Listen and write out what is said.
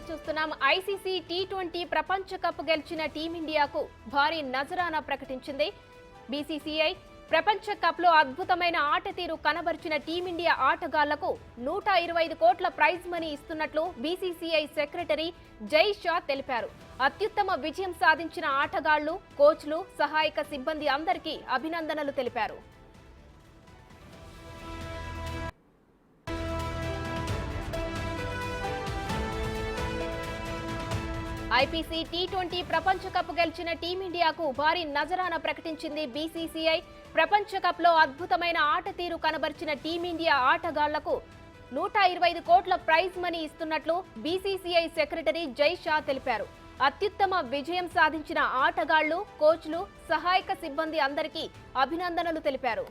చూస్తున్నాం. ICC T20 ప్రపంచ cup గెలిచిన టీమిండియాకు భారీ నజరానా ప్రకటించింది. బీసీసీఐ ప్రపంచ కప్ లో అద్భుతమైన ఆట తీరు కనబరిచిన టీమిండియా ఆటగాళ్లకు 125 కోట్ల ప్రైజ్ మనీ ఇస్తున్నట్లు బీసీసీఐ సెక్రటరీ జై షా తెలిపారు. అత్యుత్తమ విజయం సాధించిన ఆటగాళ్లు, కోచ్లు, సహాయక సిబ్బంది అందరికీ అభినందనలు తెలిపారు. ఐపీసీ టీ20 ప్రపంచ కప్ గెలిచిన టీమిండియాకు భారీ నజరానా ప్రకటించింది బీసీసీఐ. ప్రపంచ కప్ లో అద్భుతమైన ఆట తీరు కనబరిచిన టీమిండియా ఆటగాళ్లకు 125 కోట్ల ప్రైజ్ మనీ ఇస్తున్నట్లు బీసీసీఐ సెక్రటరీ జై షా తెలిపారు. అత్యుత్తమ విజయం సాధించిన ఆటగాళ్లు, కోచ్లు, సహాయక సిబ్బంది అందరికీ అభినందనలు తెలిపారు.